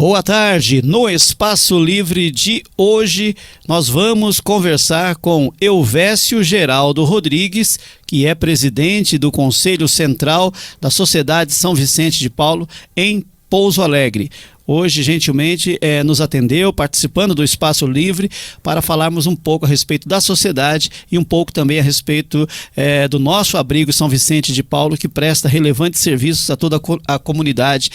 Boa tarde. No Espaço Livre de hoje, nós vamos conversar com Elvésio Geraldo Rodrigues, que é presidente do Conselho Central da Sociedade São Vicente de Paulo, em Pouso Alegre. Hoje, gentilmente, nos atendeu, participando do Espaço Livre, para falarmos um pouco a respeito da sociedade e um pouco também a respeito do nosso abrigo São Vicente de Paulo, que presta relevantes serviços a toda a comunidade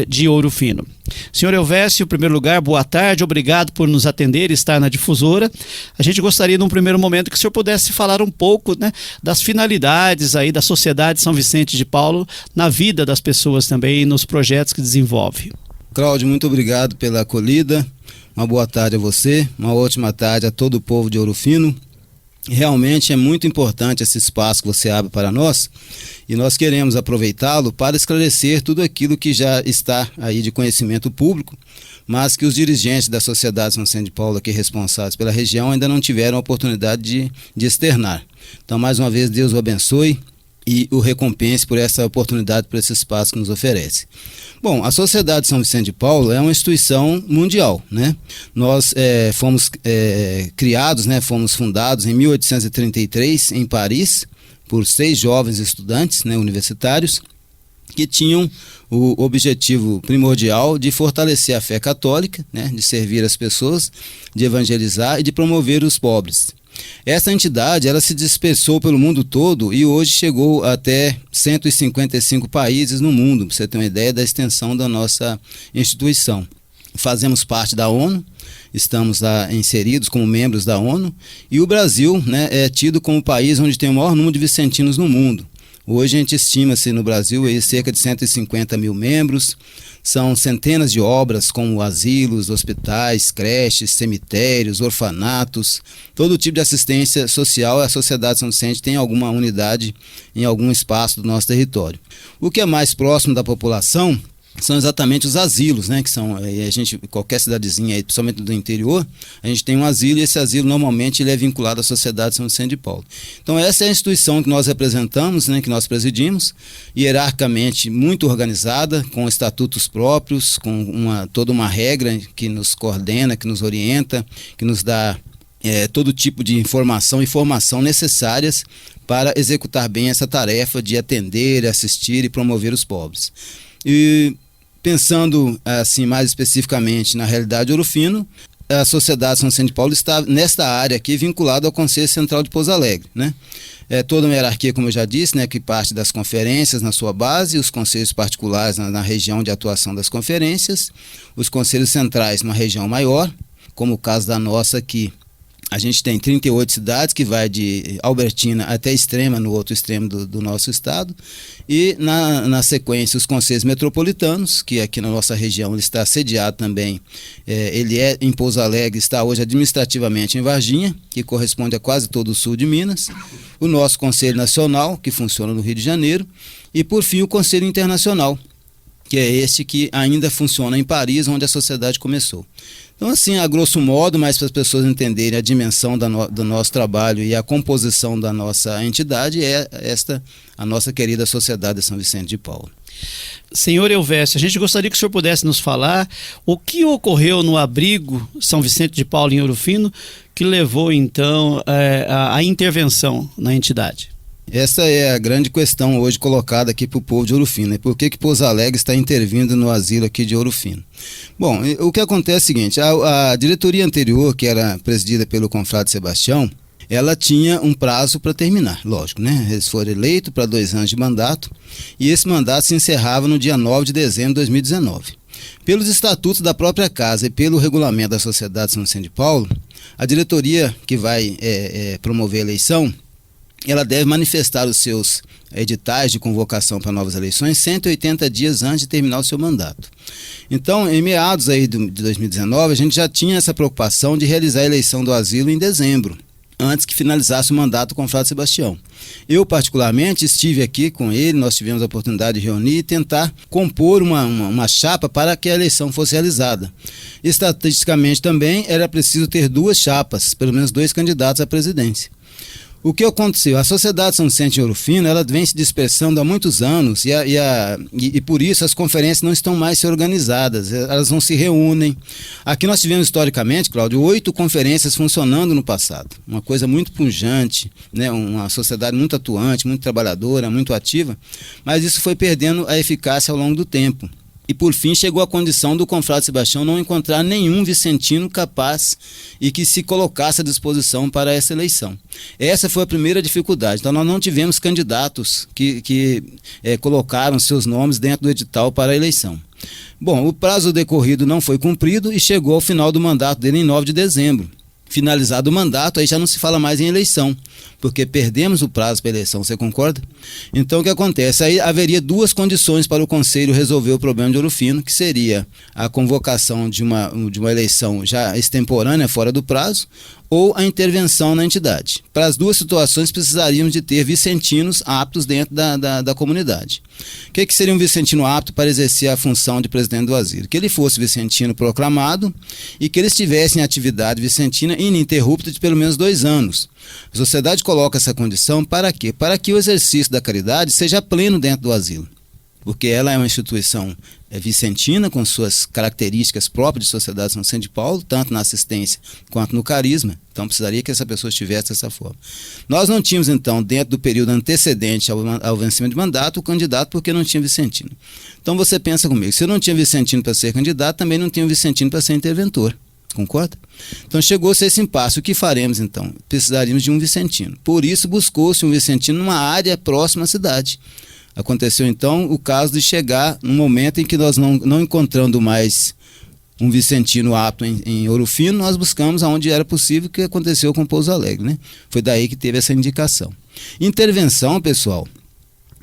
de Ouro Fino. Senhor Elvésio, em primeiro lugar, boa tarde, obrigado por nos atender e estar na difusora. A gente gostaria, num primeiro momento, que o senhor pudesse falar um pouco, das finalidades aí da Sociedade São Vicente de Paulo na vida das pessoas também e nos projetos que desenvolve. Cláudio, muito obrigado pela acolhida, uma boa tarde a você, uma ótima tarde a todo o povo de Ouro Fino. Realmente é muito importante esse espaço que você abre para nós e nós queremos aproveitá-lo para esclarecer tudo aquilo que já está aí de conhecimento público, mas que os dirigentes da Sociedade São Vicente de Paulo aqui responsáveis pela região ainda não tiveram a oportunidade de externar. Então, mais uma vez, Deus o abençoe e o recompense por essa oportunidade, por esse espaço que nos oferece. Bom, a Sociedade São Vicente de Paulo é uma instituição mundial, né? Nós fomos criados, fomos fundados em 1833 em Paris por 6 jovens estudantes, universitários, que tinham o objetivo primordial de fortalecer a fé católica, de servir as pessoas, de evangelizar e de promover os pobres. Essa entidade ela se dispersou pelo mundo todo e hoje chegou até 155 países no mundo, para você ter uma ideia da extensão da nossa instituição. Fazemos parte da ONU, estamos lá inseridos como membros da ONU e o Brasil é tido como o país onde tem o maior número de vicentinos no mundo. Hoje a gente estima-se no Brasil cerca de 150 mil membros, são centenas de obras como asilos, hospitais, creches, cemitérios, orfanatos, todo tipo de assistência social. A Sociedade São Vicente tem alguma unidade em algum espaço do nosso território. O que é mais próximo da população são exatamente os asilos, que são, qualquer cidadezinha, aí, principalmente do interior, a gente tem um asilo e esse asilo normalmente ele é vinculado à Sociedade São Vicente de Paulo. Então essa é a instituição que nós representamos, que nós presidimos, hierarquicamente muito organizada, com estatutos próprios, com toda uma regra que nos coordena, que nos orienta, que nos dá todo tipo de informação e formação necessárias para executar bem essa tarefa de atender, assistir e promover os pobres. E pensando assim mais especificamente na realidade de Ouro Fino, a Sociedade São Vicente de Paulo está nesta área aqui vinculada ao Conselho Central de Pouso Alegre, É toda uma hierarquia, como eu já disse, que parte das conferências na sua base, os conselhos particulares na região de atuação das conferências, os conselhos centrais numa região maior, como o caso da nossa aqui. A gente tem 38 cidades, que vai de Albertina até Extrema, no outro extremo do nosso estado, e na sequência os conselhos metropolitanos, que aqui na nossa região ele está sediado também, ele é em Pouso Alegre, está hoje administrativamente em Varginha, que corresponde a quase todo o sul de Minas, o nosso Conselho Nacional, que funciona no Rio de Janeiro, e por fim o Conselho Internacional, que é este que ainda funciona em Paris, onde a sociedade começou. Então, assim, a grosso modo, mas para as pessoas entenderem a dimensão do nosso trabalho e a composição da nossa entidade, é a nossa querida Sociedade de São Vicente de Paulo. Senhor Elvésio, a gente gostaria que o senhor pudesse nos falar o que ocorreu no abrigo São Vicente de Paulo em Ouro Fino, que levou, então, à intervenção na entidade. Essa é a grande questão hoje colocada aqui para o povo de Ouro Fino. Por que Pouso Alegre está intervindo no asilo aqui de Ouro Fino? Bom, o que acontece é o seguinte, a diretoria anterior, que era presidida pelo confrade Sebastião, ela tinha um prazo para terminar, lógico, Eles foram eleitos para 2 anos de mandato e esse mandato se encerrava no dia 9 de dezembro de 2019. Pelos estatutos da própria casa e pelo regulamento da Sociedade São Vicente de Paulo, a diretoria que vai promover a eleição, ela deve manifestar os seus editais de convocação para novas eleições 180 dias antes de terminar o seu mandato. Então, em meados aí de 2019, a gente já tinha essa preocupação de realizar a eleição do asilo em dezembro, antes que finalizasse o mandato com o confrade Sebastião. Eu, particularmente, estive aqui com ele, nós tivemos a oportunidade de reunir e tentar compor uma chapa para que a eleição fosse realizada. Estatisticamente também era preciso ter 2 chapas, pelo menos 2 candidatos à presidência. O que aconteceu? A Sociedade São Vicente de Ouro Fino, ela vem se dispersando há muitos anos e por isso as conferências não estão mais se organizadas, elas não se reúnem. Aqui nós tivemos historicamente, Cláudio, 8 conferências funcionando no passado, uma coisa muito pujante, né? Uma sociedade muito atuante, muito trabalhadora, muito ativa, mas isso foi perdendo a eficácia ao longo do tempo. E por fim chegou a condição do confrade Sebastião não encontrar nenhum vicentino capaz e que se colocasse à disposição para essa eleição. Essa foi a primeira dificuldade. Então nós não tivemos candidatos que colocaram seus nomes dentro do edital para a eleição. Bom, o prazo decorrido não foi cumprido e chegou ao final do mandato dele em 9 de dezembro. Finalizado o mandato, aí já não se fala mais em eleição, porque perdemos o prazo para a eleição, você concorda? Então o que acontece? Aí haveria 2 condições para o Conselho resolver o problema de Ouro Fino, que seria a convocação de uma eleição já extemporânea, fora do prazo, ou a intervenção na entidade. Para as 2 situações precisaríamos de ter vicentinos aptos dentro da comunidade. O que seria um vicentino apto para exercer a função de presidente do asilo? Que ele fosse vicentino proclamado e que ele estivesse em atividade vicentina ininterrupta de pelo menos 2 anos. A sociedade coloca essa condição para quê? Para que o exercício da caridade seja pleno dentro do asilo. Porque ela é uma instituição vicentina, com suas características próprias de Sociedade São Vicente de Paulo, tanto na assistência quanto no carisma. Então precisaria que essa pessoa estivesse dessa forma. Nós não tínhamos, então, dentro do período antecedente ao vencimento de mandato, o candidato porque não tinha vicentino. Então você pensa comigo, se eu não tinha vicentino para ser candidato, também não tinha vicentino para ser interventor. Concorda? Então chegou-se a esse impasse. O que faremos então? Precisaríamos de um vicentino. Por isso buscou-se um vicentino numa área próxima à cidade. Aconteceu então o caso de chegar num momento em que nós não encontrando mais um vicentino apto em Ouro Fino, nós buscamos aonde era possível, que aconteceu com Pouso Alegre, né? Foi daí que teve essa indicação. Intervenção, pessoal,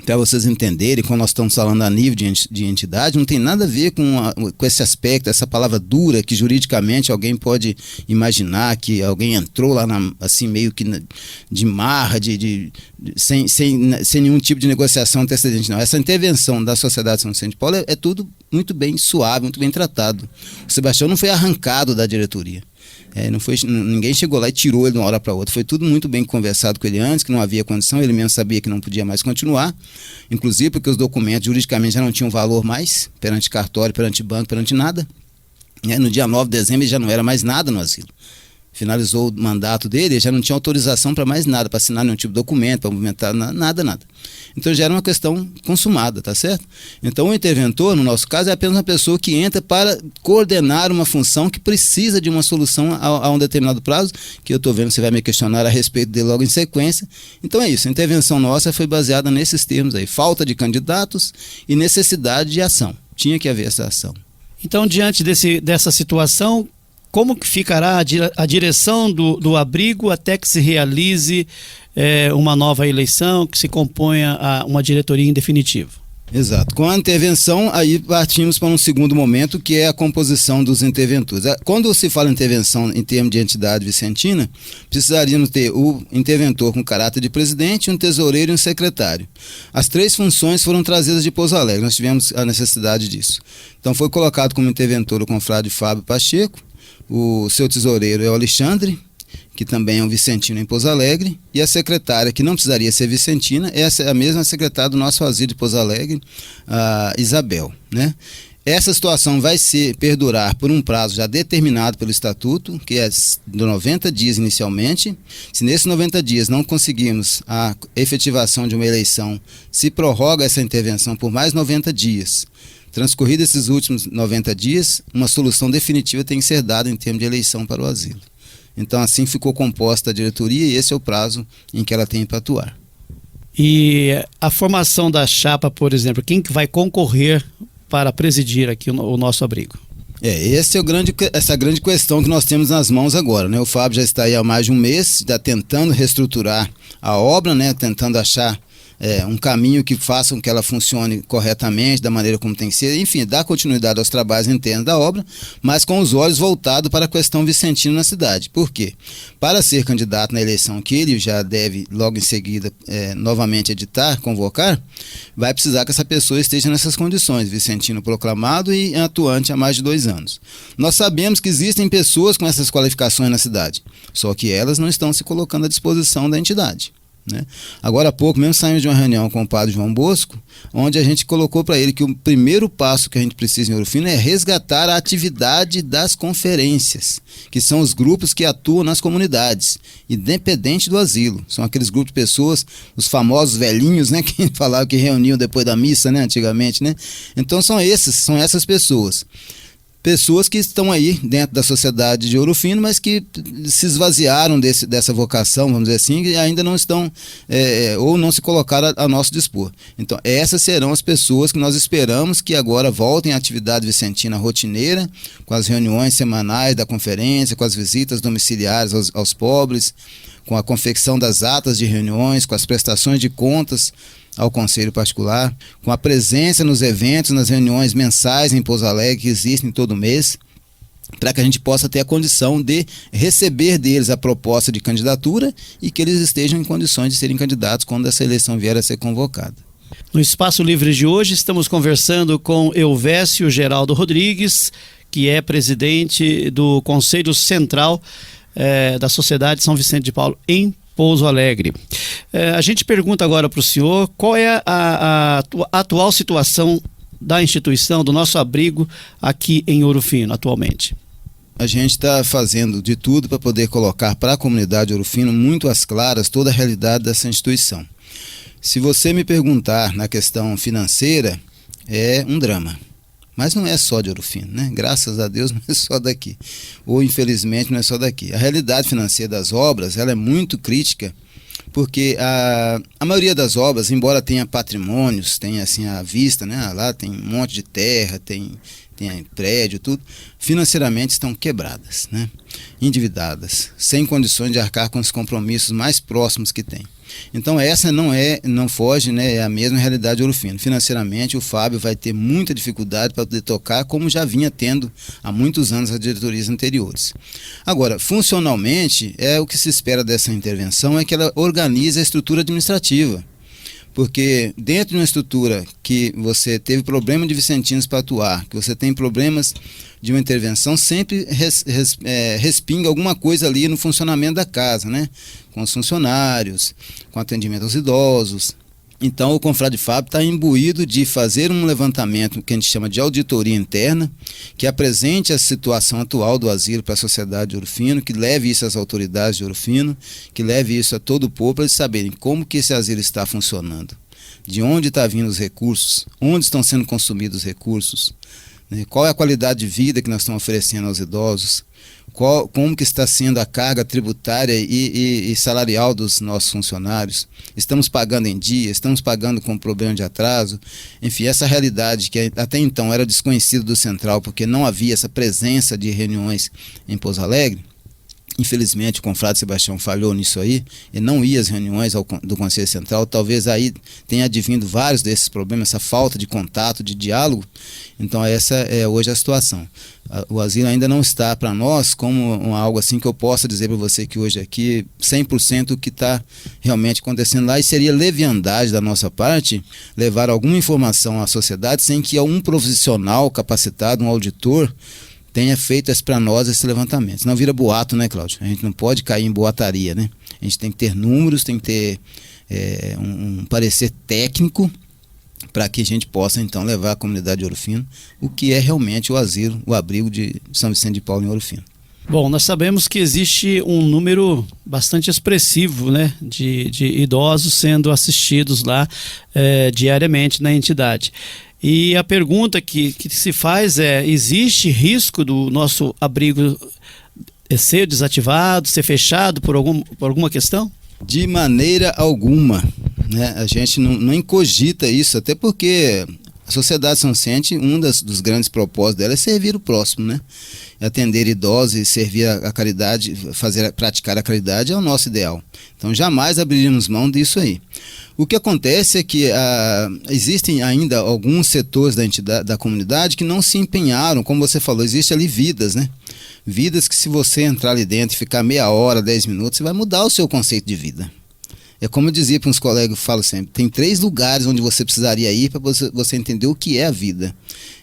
para vocês entenderem, quando nós estamos falando a nível de entidade, não tem nada a ver com esse aspecto, essa palavra dura que juridicamente alguém pode imaginar que alguém entrou lá assim meio que de marra, sem nenhum tipo de negociação antecedente. Não, essa intervenção da Sociedade São Vicente de Paulo é tudo muito bem suave, muito bem tratado. O Sebastião não foi arrancado da diretoria. Ninguém chegou lá e tirou ele de uma hora para outra. Foi tudo muito bem conversado com ele antes, que não havia condição, ele mesmo sabia que não podia mais continuar, inclusive porque os documentos juridicamente já não tinham valor mais, perante cartório, perante banco, perante nada. No dia 9 de dezembro ele já não era mais nada no asilo. Finalizou o mandato dele, ele já não tinha autorização para mais nada, para assinar nenhum tipo de documento, para movimentar nada. Então já era uma questão consumada, tá certo? Então o interventor, no nosso caso, é apenas uma pessoa que entra para coordenar uma função que precisa de uma solução a um determinado prazo, que eu estou vendo que você vai me questionar a respeito dele logo em sequência. Então é isso, a intervenção nossa foi baseada nesses termos aí, falta de candidatos e necessidade de ação. Tinha que haver essa ação. Então, diante dessa situação, como que ficará a direção do abrigo até que se realize uma nova eleição, que se componha uma diretoria em definitivo? Exato. Com a intervenção, aí partimos para um segundo momento, que é a composição dos interventores. Quando se fala em intervenção em termos de entidade vicentina, precisaríamos ter o interventor com caráter de presidente, um tesoureiro e um secretário. As 3 funções foram trazidas de Pouso Alegre, nós tivemos a necessidade disso. Então foi colocado como interventor o confrade Fábio Pacheco, o seu tesoureiro é o Alexandre, que também é um vicentino em Pouso Alegre, e a secretária, que não precisaria ser vicentina, é a mesma secretária do nosso asilo de Pouso Alegre, a Isabel, né? Essa situação vai perdurar por um prazo já determinado pelo Estatuto, que é de 90 dias inicialmente. Se nesses 90 dias não conseguirmos a efetivação de uma eleição, se prorroga essa intervenção por mais 90 dias. Transcorridos esses últimos 90 dias, uma solução definitiva tem que ser dada em termos de eleição para o asilo. Então assim ficou composta a diretoria e esse é o prazo em que ela tem para atuar. E a formação da chapa, por exemplo, quem que vai concorrer para presidir aqui o nosso abrigo? Essa grande questão que nós temos nas mãos agora, né? O Fábio já está aí há mais de um mês, já tentando reestruturar a obra, né? Tentando achar um caminho que faça com que ela funcione corretamente, da maneira como tem que ser, enfim, dar continuidade aos trabalhos internos da obra, mas com os olhos voltados para a questão vicentina na cidade. Por quê? Para ser candidato na eleição que ele já deve logo em seguida novamente editar, convocar, vai precisar que essa pessoa esteja nessas condições, vicentino proclamado e atuante há mais de 2 anos. Nós sabemos que existem pessoas com essas qualificações na cidade, só que elas não estão se colocando à disposição da entidade, né? Agora há pouco mesmo saímos de uma reunião com o padre João Bosco, onde a gente colocou para ele que o primeiro passo que a gente precisa em Ouro Fino é resgatar a atividade das conferências, que são os grupos que atuam nas comunidades, independente do asilo. São aqueles grupos de pessoas, os famosos velhinhos, né, que falavam que reuniam depois da missa, né, antigamente, né? Então são essas pessoas. Pessoas que estão aí dentro da sociedade de Ouro Fino, mas que se esvaziaram dessa vocação, vamos dizer assim, e ainda não estão, ou não se colocaram a nosso dispor. Então, essas serão as pessoas que nós esperamos que agora voltem à atividade vicentina rotineira, com as reuniões semanais da conferência, com as visitas domiciliares aos pobres, com a confecção das atas de reuniões, com as prestações de contas ao Conselho Particular, com a presença nos eventos, nas reuniões mensais em Pouso Alegre, que existem todo mês, para que a gente possa ter a condição de receber deles a proposta de candidatura e que eles estejam em condições de serem candidatos quando essa eleição vier a ser convocada. No Espaço Livre de hoje estamos conversando com Elvésio Geraldo Rodrigues, que é presidente do Conselho Central da Sociedade São Vicente de Paulo em Pouso Alegre. A gente pergunta agora para o senhor qual é a atual situação da instituição, do nosso abrigo aqui em Ouro Fino atualmente. A gente está fazendo de tudo para poder colocar para a comunidade Ouro Fino muito às claras toda a realidade dessa instituição. Se você me perguntar na questão financeira, é um drama. Mas não é só de Ouro Fino, né? Graças a Deus não é só daqui. Ou infelizmente não é só daqui. A realidade financeira das obras, ela é muito crítica, porque a maioria das obras, embora tenha patrimônios, tenha assim à vista, né? Lá tem um monte de terra, tem prédio, tudo, financeiramente estão quebradas, né? Endividadas, sem condições de arcar com os compromissos mais próximos que tem. Então essa não foge, né, é a mesma realidade de Ouro Fino. Financeiramente o Fábio vai ter muita dificuldade para poder tocar, como já vinha tendo há muitos anos as diretorias anteriores. Agora, funcionalmente, o que se espera dessa intervenção é que ela organize a estrutura administrativa. Porque dentro de uma estrutura que você teve problema de vicentinos para atuar, que você tem problemas de uma intervenção, sempre respinga alguma coisa ali no funcionamento da casa, né? Com os funcionários, com atendimento aos idosos. Então o Confrade Fábio está imbuído de fazer um levantamento que a gente chama de auditoria interna, que apresente a situação atual do asilo para a sociedade de Ouro Fino, que leve isso às autoridades de Ouro Fino, que leve isso a todo o povo para eles saberem como que esse asilo está funcionando, de onde estão vindo os recursos, onde estão sendo consumidos os recursos, né? Qual é a qualidade de vida que nós estamos oferecendo aos idosos, como que está sendo a carga tributária e salarial dos nossos funcionários. Estamos pagando em dia, estamos pagando com problema de atraso. Enfim, essa realidade que até então era desconhecida do Central, porque não havia essa presença de reuniões em Pouso Alegre. Infelizmente o confrade Sebastião falhou nisso aí, e não ia às reuniões do Conselho Central. Talvez aí tenha advindo vários desses problemas, essa falta de contato, de diálogo. Então essa é hoje a situação. O asilo ainda não está para nós como algo assim que eu possa dizer para você que hoje aqui 100% o que está realmente acontecendo lá, e seria leviandade da nossa parte levar alguma informação à sociedade sem que um profissional capacitado, um auditor, tenha feito para nós esse levantamento. Senão vira boato, né, Cláudio? A gente não pode cair em boataria, né? A gente tem que ter números, tem que ter um parecer técnico para que a gente possa, então, levar a comunidade de Ouro Fino o que é realmente o asilo, o abrigo de São Vicente de Paulo em Ouro Fino. Bom, nós sabemos que existe um número bastante expressivo, né, de idosos sendo assistidos lá diariamente na entidade. E a pergunta que se faz existe risco do nosso abrigo ser desativado, ser fechado por alguma questão? De maneira alguma, né? A gente não cogita isso, até porque A Sociedade São Vicente, dos grandes propósitos dela é servir o próximo, né? Atender idosos e servir a caridade, praticar a caridade é o nosso ideal. Então jamais abriríamos mão disso aí. O que acontece é que existem ainda alguns setores da comunidade que não se empenharam, como você falou, existe ali vidas, né? Vidas que se você entrar ali dentro e ficar meia hora, 10 minutos, você vai mudar o seu conceito de vida. É como eu dizia para uns colegas, eu falo sempre, tem 3 lugares onde você precisaria ir para você entender o que é a vida.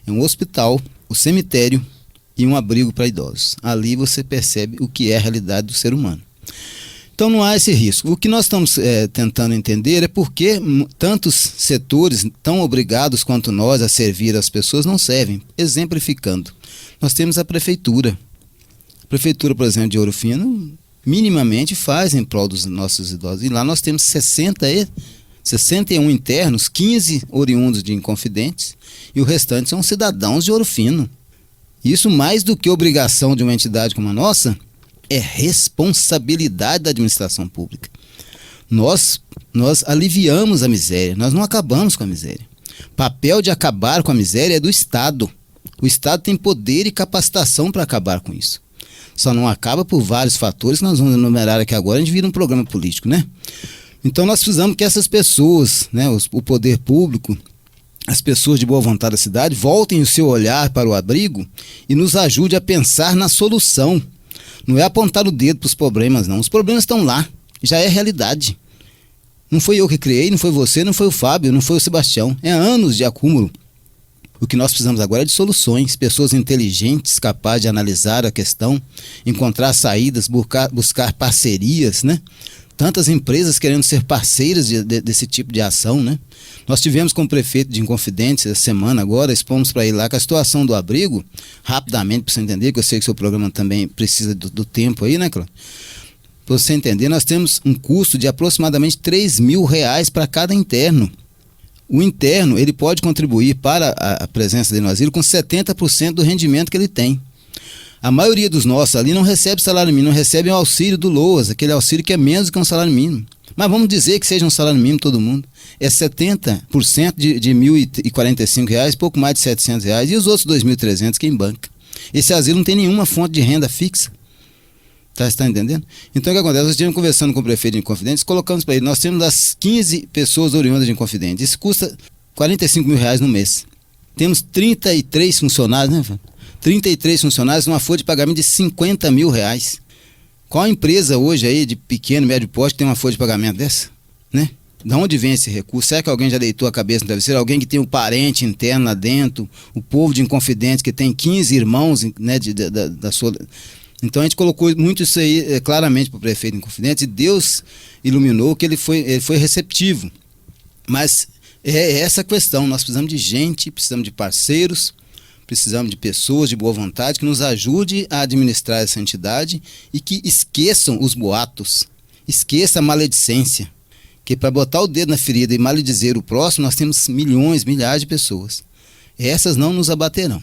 É um hospital, o cemitério e um abrigo para idosos. Ali você percebe o que é a realidade do ser humano. Então não há esse risco. O que nós estamos tentando entender é por que tantos setores tão obrigados quanto nós a servir as pessoas não servem. Exemplificando, nós temos a prefeitura. A prefeitura, por exemplo, de Ouro Fino, minimamente faz em prol dos nossos idosos. E lá nós temos 61 internos, 15 oriundos de Inconfidentes, e o restante são cidadãos de Ouro Fino. Isso, mais do que obrigação de uma entidade como a nossa, é responsabilidade da administração pública. Nós aliviamos a miséria, nós não acabamos com a miséria. O papel de acabar com a miséria é do Estado. O Estado tem poder e capacitação para acabar com isso. Só não acaba por vários fatores que nós vamos enumerar aqui agora, a gente vira um programa político, né? Então nós precisamos que essas pessoas, né, o poder público, as pessoas de boa vontade da cidade, voltem o seu olhar para o abrigo e nos ajude a pensar na solução. Não é apontar o dedo para os problemas, não. Os problemas estão lá, já é realidade. Não foi eu que criei, não foi você, não foi o Fábio, não foi o Sebastião. É anos de acúmulo. O que nós precisamos agora é de soluções, pessoas inteligentes, capazes de analisar a questão, encontrar saídas, buscar parcerias, né? Tantas empresas querendo ser parceiras desse tipo de ação, né? Nós tivemos com o prefeito de Inconfidentes essa semana agora, expomos para ele lá que a situação do abrigo, rapidamente para você entender, que eu sei que o seu programa também precisa do tempo aí, né, Cláudio? Para você entender, nós temos um custo de aproximadamente R$3.000 para cada interno. O interno, ele pode contribuir para a presença dele no asilo com 70% do rendimento que ele tem. A maioria dos nossos ali não recebe salário mínimo, não recebe o auxílio do LOAS, aquele auxílio que é menos do que um salário mínimo. Mas vamos dizer que seja um salário mínimo todo mundo. É 70% de R$1.045, pouco mais de R$700, e os outros 2.300 quem banca. Esse asilo não tem nenhuma fonte de renda fixa. Você está entendendo? Então o que acontece? Nós estivemos conversando com o prefeito de Inconfidentes, colocamos para ele, nós temos as 15 pessoas oriundas de Inconfidentes, isso custa R$45.000 no mês. Temos 33 funcionários, né? 33 funcionários numa folha de pagamento de R$50.000. Qual empresa hoje aí de pequeno, médio porte que tem uma folha de pagamento dessa? Né? De onde vem esse recurso? Será que alguém já deitou a cabeça no travesseiro? Alguém que tem um parente interno lá dentro, o povo de Inconfidentes que tem 15 irmãos, né, da sua... Então a gente colocou muito isso aí claramente para o prefeito Inconfidentes, e Deus iluminou que ele foi receptivo. Mas é essa a questão, nós precisamos de gente, precisamos de parceiros, precisamos de pessoas de boa vontade que nos ajude a administrar essa entidade e que esqueçam os boatos, esqueça a maledicência, que para botar o dedo na ferida e maledizer o próximo, nós temos milhões, milhares de pessoas. Essas não nos abaterão.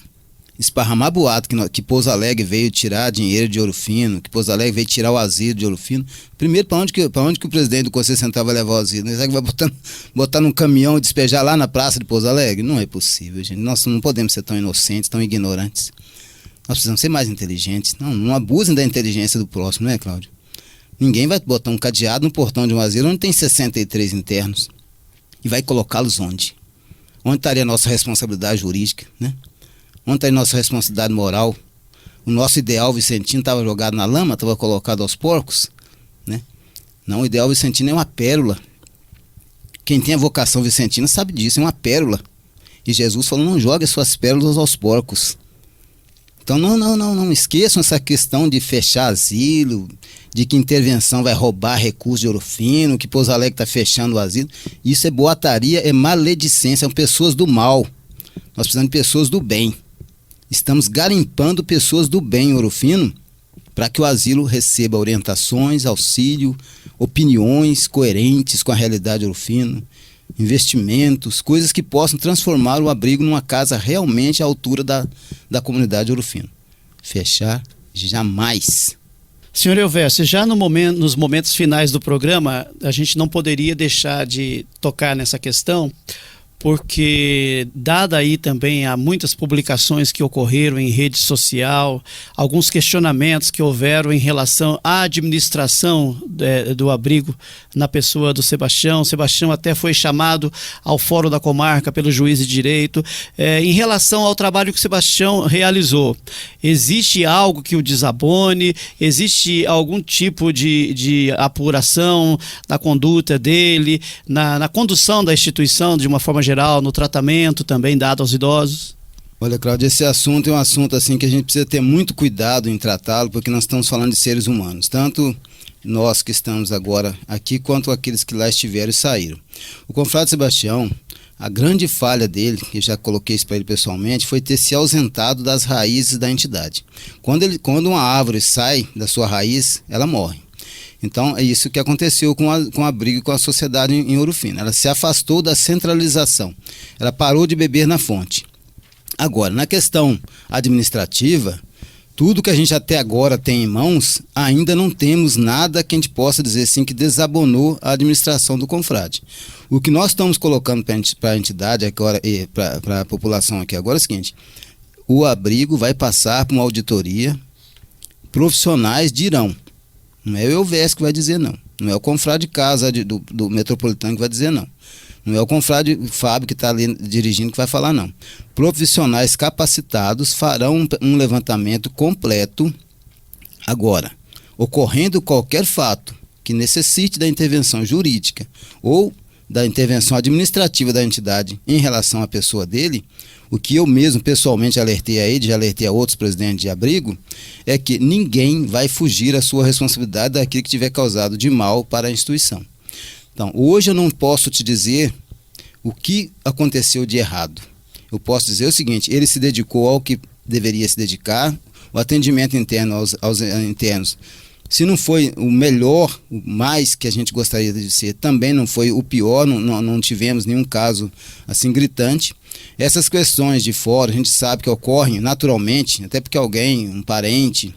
Esparramar boato que Pouso Alegre veio tirar dinheiro de Ouro Fino, que Pouso Alegre veio tirar o asilo de Ouro Fino. Primeiro, para onde que o presidente do Conselho Central vai levar o asilo? Será que vai botar num caminhão e despejar lá na praça de Pouso Alegre? Não é possível, gente. Nós não podemos ser tão inocentes, tão ignorantes. Nós precisamos ser mais inteligentes. Não abusem da inteligência do próximo, não é, Cláudio? Ninguém vai botar um cadeado no portão de um asilo onde tem 63 internos. E vai colocá-los onde? Onde estaria a nossa responsabilidade jurídica, né? Onde está a nossa responsabilidade moral? O nosso ideal vicentino estava jogado na lama, estava colocado aos porcos, né? Não, o ideal vicentino é uma pérola. Quem tem a vocação vicentina sabe disso, é uma pérola. E Jesus falou, não jogue as suas pérolas aos porcos. Então não esqueçam essa questão de fechar asilo, de que intervenção vai roubar recursos de Ouro Fino, que Pouso Alegre está fechando o asilo. Isso é boataria, é maledicência, são pessoas do mal. Nós precisamos de pessoas do bem. Estamos garimpando pessoas do bem em Ouro Fino para que o asilo receba orientações, auxílio, opiniões coerentes com a realidade de Ouro Fino, investimentos, coisas que possam transformar o abrigo numa casa realmente à altura da comunidade de Ouro Fino. Fechar, jamais. Senhor Elvésio, já nos momentos finais do programa, a gente não poderia deixar de tocar nessa questão, porque dada aí também há muitas publicações que ocorreram em rede social, alguns questionamentos que houveram em relação à administração do abrigo na pessoa do Sebastião. O Sebastião até foi chamado ao Fórum da Comarca pelo juiz de direito. Em relação ao trabalho que o Sebastião realizou, existe algo que o desabone? Existe algum tipo de apuração na conduta dele, na condução da instituição de uma forma geral, no tratamento também dado aos idosos? Olha, Cláudio, esse assunto é um assunto assim que a gente precisa ter muito cuidado em tratá-lo, porque nós estamos falando de seres humanos, tanto nós que estamos agora aqui, quanto aqueles que lá estiveram e saíram. O confrade Sebastião, a grande falha dele, que eu já coloquei isso para ele pessoalmente, foi ter se ausentado das raízes da entidade. Quando uma árvore sai da sua raiz, ela morre. Então, é isso que aconteceu com a abrigo e com a sociedade em Ouro Fino. Ela se afastou da centralização. Ela parou de beber na fonte. Agora, na questão administrativa, tudo que a gente até agora tem em mãos, ainda não temos nada que a gente possa dizer assim que desabonou a administração do confrade. O que nós estamos colocando para a entidade agora e para a população aqui agora é o seguinte: o abrigo vai passar por uma auditoria, profissionais dirão. Não é o Elvésio que vai dizer não. Não é o confrade Casa do Metropolitano que vai dizer não. Não é o confrade Fábio que está ali dirigindo que vai falar não. Profissionais capacitados farão um levantamento completo. Agora, ocorrendo qualquer fato que necessite da intervenção jurídica ou da intervenção administrativa da entidade em relação à pessoa dele, o que eu mesmo pessoalmente alertei a ele, já alertei a outros presidentes de abrigo, é que ninguém vai fugir à sua responsabilidade daquilo que tiver causado de mal para a instituição. Então, hoje eu não posso te dizer o que aconteceu de errado. Eu posso dizer o seguinte: ele se dedicou ao que deveria se dedicar, o atendimento interno aos internos. Se não foi o melhor, o mais que a gente gostaria de ser, também não foi o pior, não tivemos nenhum caso assim gritante. Essas questões de fora, a gente sabe que ocorrem naturalmente, até porque alguém, um parente,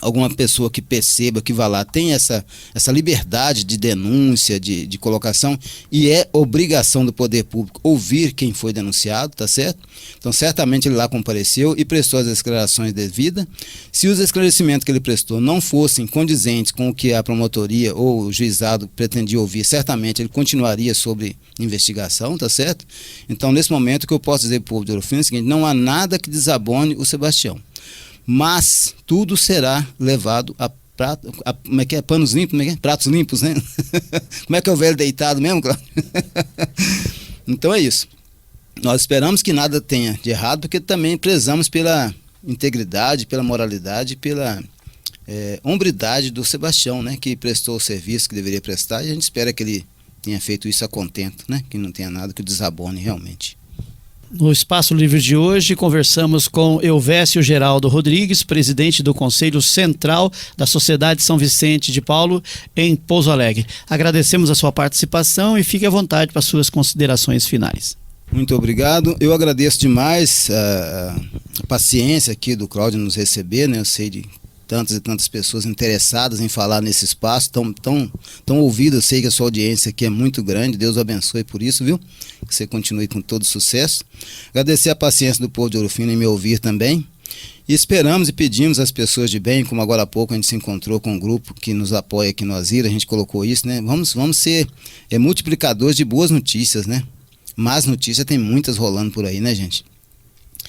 alguma pessoa que perceba, que vá lá, tem essa liberdade de denúncia, de colocação, e é obrigação do poder público ouvir quem foi denunciado, tá certo? Então, certamente ele lá compareceu e prestou as declarações devidas. Se os esclarecimentos que ele prestou não fossem condizentes com o que a promotoria ou o juizado pretendia ouvir, certamente ele continuaria sobre investigação, tá certo? Então, nesse momento, o que eu posso dizer para o povo de Ouro Fino é o seguinte: não há nada que desabone o Sebastião. Mas tudo será levado como é que é? Panos limpos, como é que é? Pratos limpos, né? Como é que é o velho deitado mesmo, Cláudio? Então é isso. Nós esperamos que nada tenha de errado, porque também prezamos pela integridade, pela moralidade, pela hombridade do Sebastião, né? Que prestou o serviço que deveria prestar, e a gente espera que ele tenha feito isso a contento, né? Que não tenha nada que o desabone realmente. No Espaço Livre de hoje, conversamos com Elvésio Geraldo Rodrigues, presidente do Conselho Central da Sociedade São Vicente de Paulo, em Pouso Alegre. Agradecemos a sua participação e fique à vontade para suas considerações finais. Muito obrigado. Eu agradeço demais a paciência aqui do Cláudio nos receber, né? Eu sei de tantas e tantas pessoas interessadas em falar nesse espaço, tão ouvido. Eu sei que a sua audiência aqui é muito grande, Deus o abençoe por isso, viu? Que você continue com todo sucesso. Agradecer a paciência do povo de Ouro Fino em me ouvir também, e esperamos e pedimos às pessoas de bem, como agora há pouco a gente se encontrou com um grupo que nos apoia aqui no Asilo, a gente colocou isso, né? Vamos ser multiplicadores de boas notícias, né? Más notícias tem muitas rolando por aí, né, gente?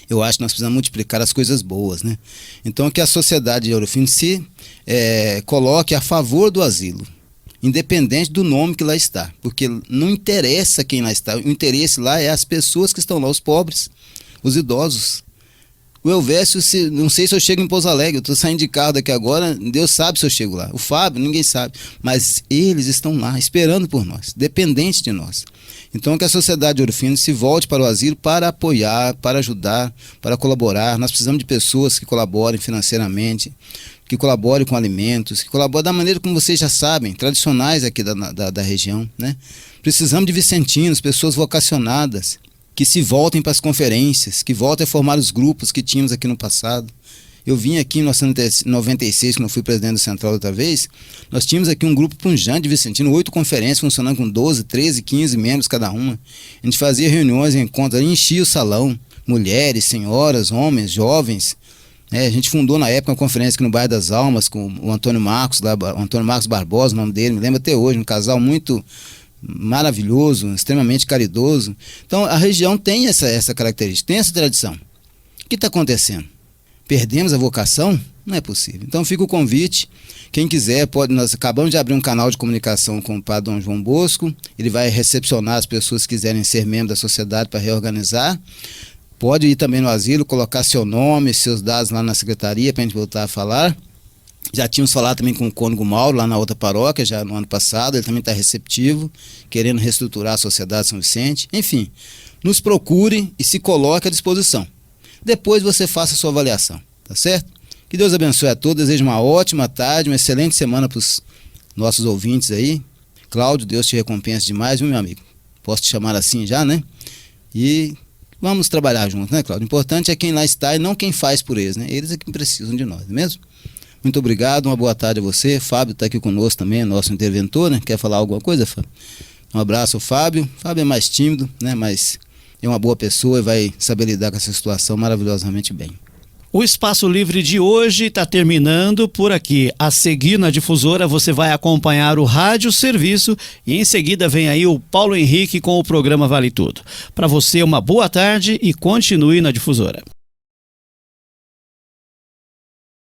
Eu acho que nós precisamos multiplicar as coisas boas, né? Então, que a sociedade de Ouro Fino se coloque a favor do asilo, independente do nome que lá está, porque não interessa quem lá está, o interesse lá é as pessoas que estão lá, os pobres, os idosos. O Elvésio, não sei se eu chego em Pouso Alegre, eu estou saindo de carro daqui agora, Deus sabe se eu chego lá. O Fábio, ninguém sabe, mas eles estão lá, esperando por nós, dependentes de nós. Então, que a sociedade de Ouro Fino se volte para o asilo para apoiar, para ajudar, para colaborar. Nós precisamos de pessoas que colaborem financeiramente, que colaborem com alimentos, que colaborem da maneira como vocês já sabem, tradicionais aqui da região, né? Precisamos de vicentinos, pessoas vocacionadas, que se voltem para as conferências, que voltem a formar os grupos que tínhamos aqui no passado. Eu vim aqui em 1996, quando eu fui presidente do Central outra vez, nós tínhamos aqui um grupo punjante de Vicentino, 8 conferências funcionando com 12, 13, 15 membros cada uma. A gente fazia reuniões, encontros, enchia o salão, mulheres, senhoras, homens, jovens. A gente fundou na época uma conferência aqui no Bairro das Almas com o Antônio Marcos, o Antônio Marcos Barbosa, o nome dele, me lembro até hoje, um casal muito maravilhoso, extremamente caridoso. Então a região tem essa característica, tem essa tradição. O que está acontecendo? Perdemos a vocação? Não é possível. Então fica o convite, quem quiser pode, nós acabamos de abrir um canal de comunicação com o padre Dom João Bosco, ele vai recepcionar as pessoas que quiserem ser membros da sociedade para reorganizar. Pode ir também no asilo, colocar seu nome, seus dados lá na secretaria para a gente voltar a falar. Já tínhamos falado também com o cônego Mauro, lá na outra paróquia, já no ano passado, ele também está receptivo, querendo reestruturar a sociedade São Vicente. Enfim, nos procure e se coloque à disposição. Depois você faça a sua avaliação, tá certo? Que Deus abençoe a todos, desejo uma ótima tarde, uma excelente semana para os nossos ouvintes aí. Cláudio, Deus te recompense demais, viu, meu amigo? Posso te chamar assim já, né? E vamos trabalhar juntos, né, Cláudio? O importante é quem lá está e não quem faz por eles, né? Eles é que precisam de nós, não é mesmo? Muito obrigado, uma boa tarde a você. Fábio está aqui conosco também, nosso interventor, né? Quer falar alguma coisa, Fábio? Um abraço ao Fábio. Fábio é mais tímido, né? Mas é uma boa pessoa e vai saber lidar com essa situação maravilhosamente bem. O Espaço Livre de hoje está terminando por aqui. A seguir na Difusora você vai acompanhar o Rádio Serviço e em seguida vem aí o Paulo Henrique com o programa Vale Tudo. Para você uma boa tarde e continue na Difusora.